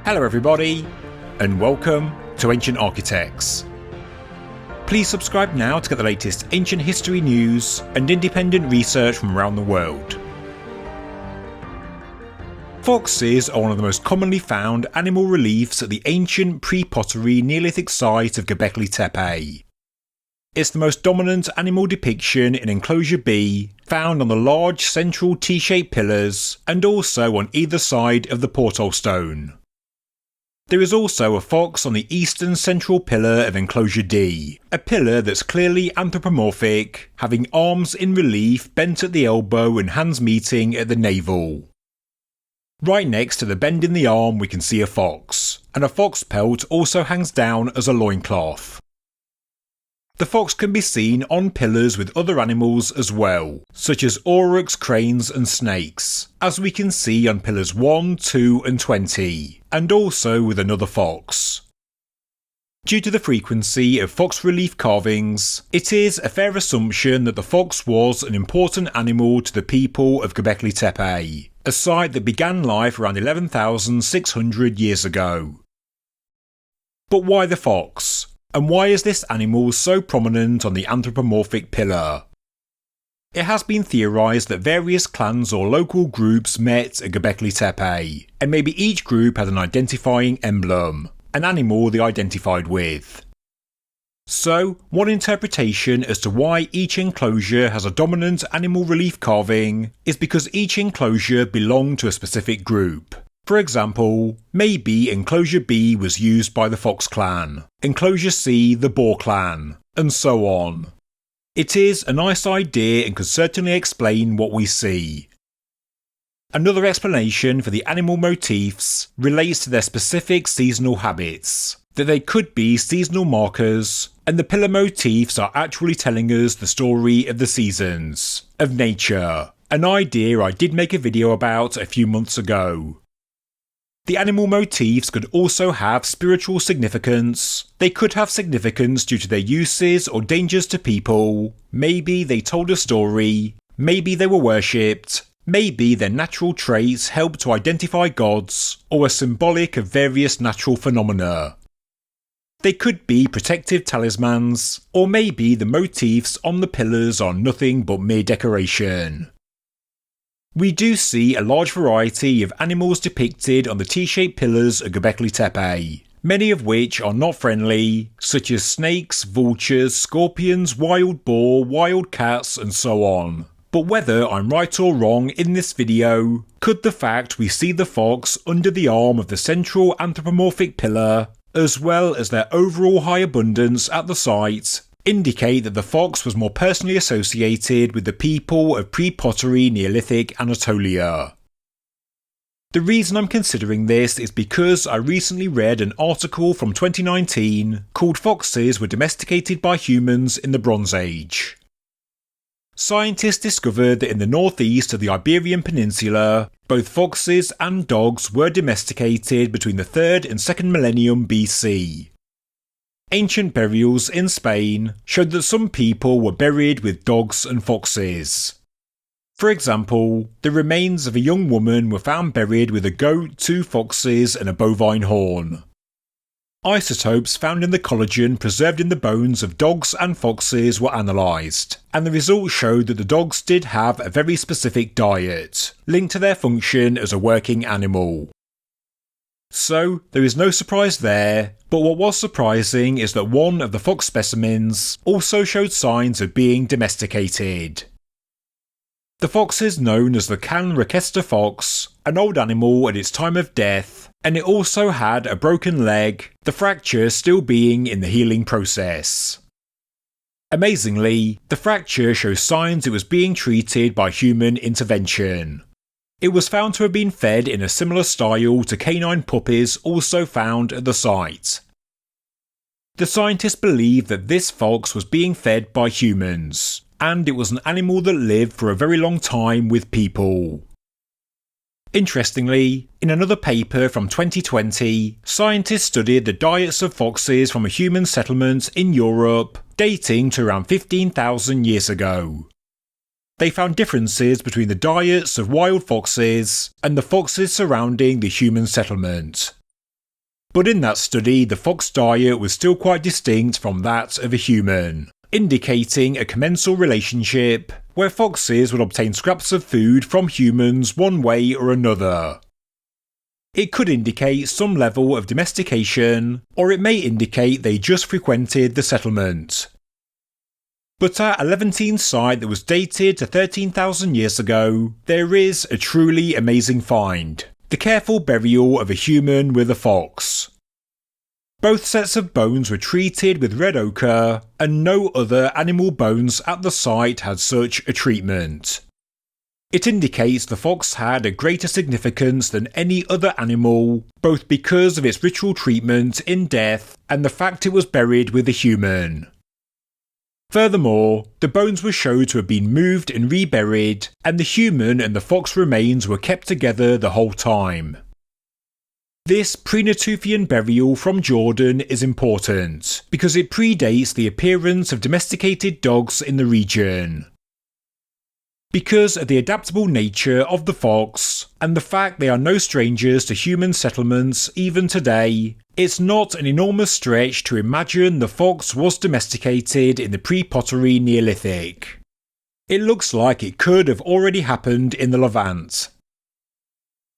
Hello everybody, and welcome to Ancient Architects. Please subscribe now to get the latest ancient history news and independent research from around the world. Foxes are one of the most commonly found animal reliefs at the ancient pre-Pottery Neolithic site of Göbekli Tepe. It's the most dominant animal depiction in Enclosure B, found on the large central T-shaped pillars and also on either side of the porthole stone. There is also a fox on the eastern central pillar of Enclosure D, a pillar that's clearly anthropomorphic, having arms in relief bent at the elbow and hands meeting at the navel. Right next to the bend in the arm we can see a fox, and a fox pelt also hangs down as a loincloth. The fox can be seen on pillars with other animals as well, such as aurochs, cranes and snakes, as we can see on pillars 1, 2 and 20, and also with another fox. Due to the frequency of fox relief carvings, it is a fair assumption that the fox was an important animal to the people of Göbekli Tepe, a site that began life around 11,600 years ago. But why the fox? And why is this animal so prominent on the anthropomorphic pillar? It has been theorised that various clans or local groups met at Gobekli Tepe, and maybe each group had an identifying emblem, an animal they identified with. So, one interpretation as to why each enclosure has a dominant animal relief carving is because each enclosure belonged to a specific group. For example, maybe Enclosure B was used by the Fox clan, Enclosure C the Boar clan, and so on. It is a nice idea and could certainly explain what we see. Another explanation for the animal motifs relates to their specific seasonal habits, that they could be seasonal markers, and the pillar motifs are actually telling us the story of the seasons, of nature, an idea I did make a video about a few months ago. The animal motifs could also have spiritual significance. They could have significance due to their uses or dangers to people. Maybe they told a story. Maybe they were worshipped. Maybe their natural traits helped to identify gods, or are symbolic of various natural phenomena. They could be protective talismans, or maybe the motifs on the pillars are nothing but mere decoration. We do see a large variety of animals depicted on the T-shaped pillars of Göbekli Tepe, many of which are not friendly, such as snakes, vultures, scorpions, wild boar, wild cats and so on. But whether I'm right or wrong in this video, could the fact we see the fox under the arm of the central anthropomorphic pillar, as well as their overall high abundance at the site, indicate that the fox was more personally associated with the people of pre-Pottery Neolithic Anatolia. The reason I'm considering this is because I recently read an article from 2019 called Foxes Were Domesticated by Humans in the Bronze Age. Scientists discovered that in the northeast of the Iberian Peninsula, both foxes and dogs were domesticated between the 3rd and 2nd millennium BC. Ancient burials in Spain showed that some people were buried with dogs and foxes. For example, the remains of a young woman were found buried with a goat, 2 foxes and a bovine horn. Isotopes found in the collagen preserved in the bones of dogs and foxes were analysed, and the results showed that the dogs did have a very specific diet, linked to their function as a working animal. So, there is no surprise there, but what was surprising is that one of the fox specimens also showed signs of being domesticated. The fox is known as the Can Requesta fox, an old animal at its time of death, and it also had a broken leg, the fracture still being in the healing process. Amazingly, the fracture shows signs it was being treated by human intervention. It was found to have been fed in a similar style to canine puppies also found at the site. The scientists believe that this fox was being fed by humans, and it was an animal that lived for a very long time with people. Interestingly, in another paper from 2020, scientists studied the diets of foxes from a human settlement in Europe dating to around 15,000 years ago. They found differences between the diets of wild foxes and the foxes surrounding the human settlement. But in that study, the fox diet was still quite distinct from that of a human, indicating a commensal relationship where foxes would obtain scraps of food from humans one way or another. It could indicate some level of domestication, or it may indicate they just frequented the settlement. But at a Levantine site that was dated to 13,000 years ago, there is a truly amazing find: the careful burial of a human with a fox. Both sets of bones were treated with red ochre, and no other animal bones at the site had such a treatment. It indicates the fox had a greater significance than any other animal, both because of its ritual treatment in death and the fact it was buried with a human. Furthermore, the bones were shown to have been moved and reburied, and the human and the fox remains were kept together the whole time. This pre-Natufian burial from Jordan is important because it predates the appearance of domesticated dogs in the region. Because of the adaptable nature of the fox, and the fact they are no strangers to human settlements even today, it's not an enormous stretch to imagine the fox was domesticated in the pre-Pottery Neolithic. It looks like it could have already happened in the Levant.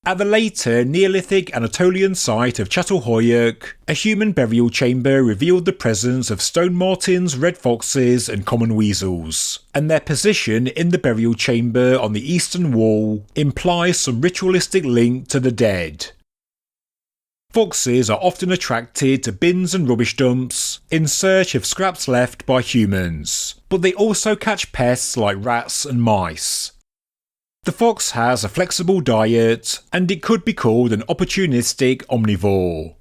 At the later Neolithic Anatolian site of Çatalhöyük, a human burial chamber revealed the presence of stone martens, red foxes and common weasels, and their position in the burial chamber on the eastern wall implies some ritualistic link to the dead. Foxes are often attracted to bins and rubbish dumps in search of scraps left by humans, but they also catch pests like rats and mice. The fox has a flexible diet, and it could be called an opportunistic omnivore.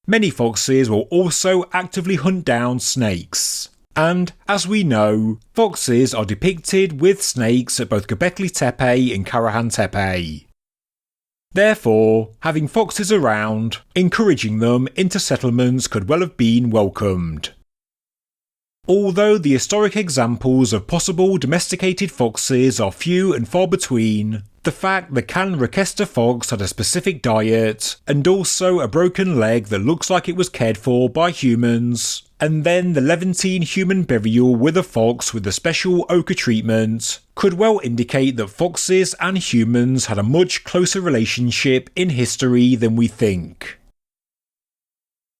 Many foxes will also actively hunt down snakes, and, as we know, foxes are depicted with snakes at both Göbekli Tepe and Karahan Tepe. Therefore, having foxes around, encouraging them into settlements could well have been welcomed. Although the historic examples of possible domesticated foxes are few and far between, the fact the Can Rakesta fox had a specific diet, and also a broken leg that looks like it was cared for by humans, and then the Levantine human burial with a fox with a special ochre treatment, could well indicate that foxes and humans had a much closer relationship in history than we think.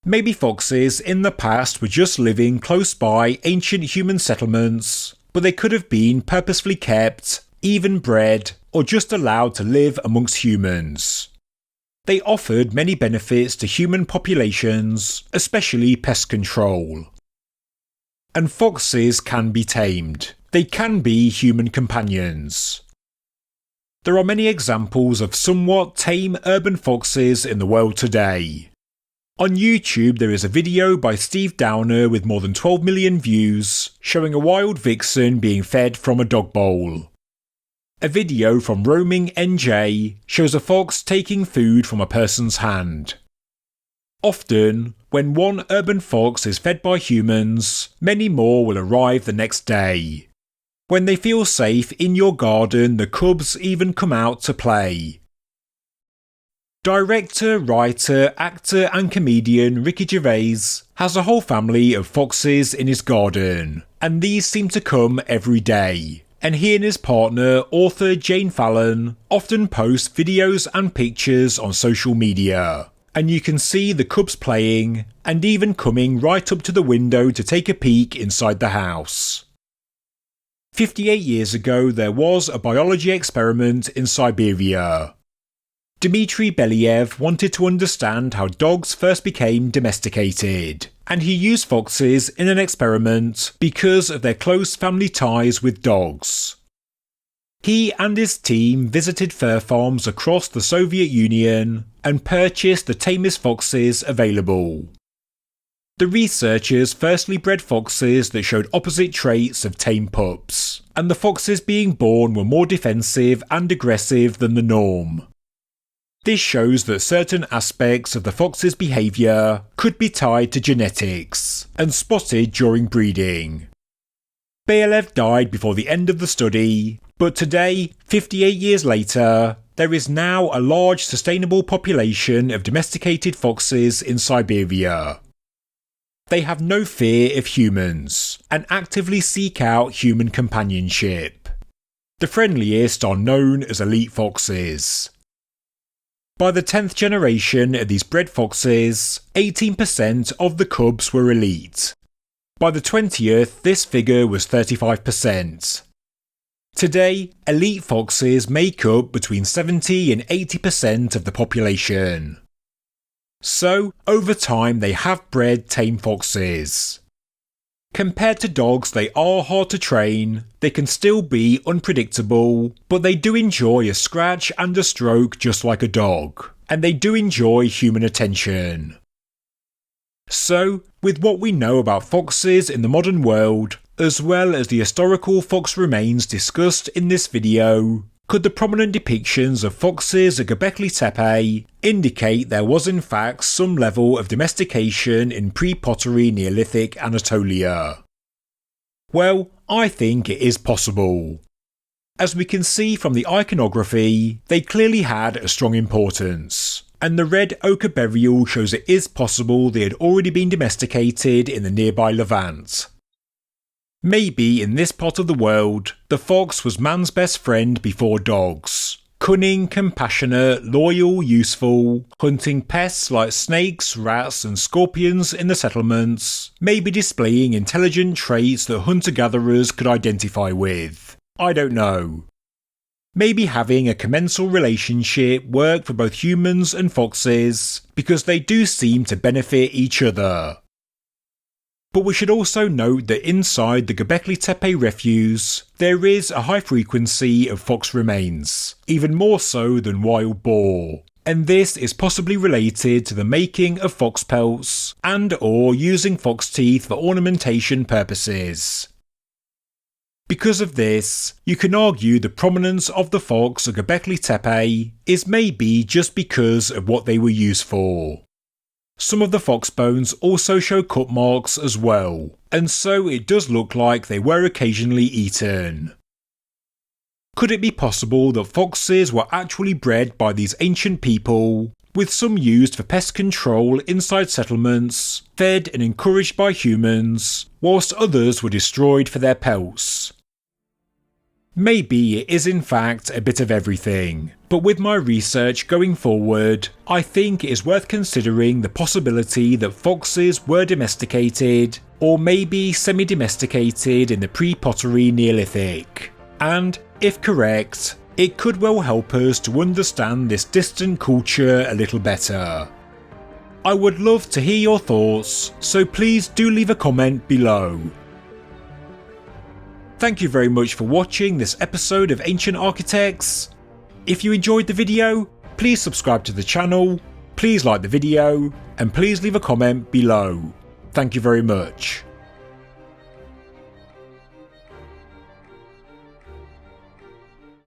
Maybe foxes in the past were just living close by ancient human settlements, but they could have been purposefully kept, even bred, or just allowed to live amongst humans. They offered many benefits to human populations, especially pest control. And foxes can be tamed. They can be human companions. There are many examples of somewhat tame urban foxes in the world today. On YouTube there is a video by Steve Downer with more than 12 million views showing a wild vixen being fed from a dog bowl. A video from Roaming NJ shows a fox taking food from a person's hand. Often, when one urban fox is fed by humans, many more will arrive the next day. When they feel safe in your garden, the cubs even come out to play. Director, writer, actor and comedian Ricky Gervais has a whole family of foxes in his garden, and these seem to come every day. And he and his partner, author Jane Fallon, often post videos and pictures on social media. And you can see the cubs playing, and even coming right up to the window to take a peek inside the house. 58 years ago there was a biology experiment in Siberia. Dmitry Belyaev wanted to understand how dogs first became domesticated, and he used foxes in an experiment because of their close family ties with dogs. He and his team visited fur farms across the Soviet Union and purchased the tamest foxes available. The researchers firstly bred foxes that showed opposite traits of tame pups, and the foxes being born were more defensive and aggressive than the norm. This shows that certain aspects of the fox's behaviour could be tied to genetics, and spotted during breeding. Belyaev died before the end of the study, but today, 58 years later, there is now a large sustainable population of domesticated foxes in Siberia. They have no fear of humans and actively seek out human companionship. The friendliest are known as elite foxes. By the 10th generation of these bred foxes, 18% of the cubs were elite. By the 20th, this figure was 35%. Today, elite foxes make up between 70 and 80% of the population. So, over time they have bred tame foxes. Compared to dogs, they are hard to train, they can still be unpredictable, but they do enjoy a scratch and a stroke just like a dog, and they do enjoy human attention. So, with what we know about foxes in the modern world, as well as the historical fox remains discussed in this video, could the prominent depictions of foxes at Göbekli Tepe indicate there was in fact some level of domestication in pre-pottery Neolithic Anatolia? Well, I think it is possible. As we can see from the iconography, they clearly had a strong importance, and the red ochre burial shows it is possible they had already been domesticated in the nearby Levant. Maybe in this part of the world, the fox was man's best friend before dogs. Cunning, compassionate, loyal, useful, hunting pests like snakes, rats and scorpions in the settlements, maybe displaying intelligent traits that hunter-gatherers could identify with. I don't know. Maybe having a commensal relationship worked for both humans and foxes, because they do seem to benefit each other. But we should also note that inside the Göbekli Tepe refuse, there is a high frequency of fox remains, even more so than wild boar, and this is possibly related to the making of fox pelts and/or using fox teeth for ornamentation purposes. Because of this, you can argue the prominence of the fox at Göbekli Tepe is maybe just because of what they were used for. Some of the fox bones also show cut marks as well, and so it does look like they were occasionally eaten. Could it be possible that foxes were actually bred by these ancient people, with some used for pest control inside settlements, fed and encouraged by humans, whilst others were destroyed for their pelts? Maybe it is in fact a bit of everything, but with my research going forward, I think it is worth considering the possibility that foxes were domesticated, or maybe semi-domesticated in the pre-pottery Neolithic. And, if correct, it could well help us to understand this distant culture a little better. I would love to hear your thoughts, so please do leave a comment below. Thank you very much for watching this episode of Ancient Architects. If you enjoyed the video, please subscribe to the channel, please like the video, and please leave a comment below. Thank you very much.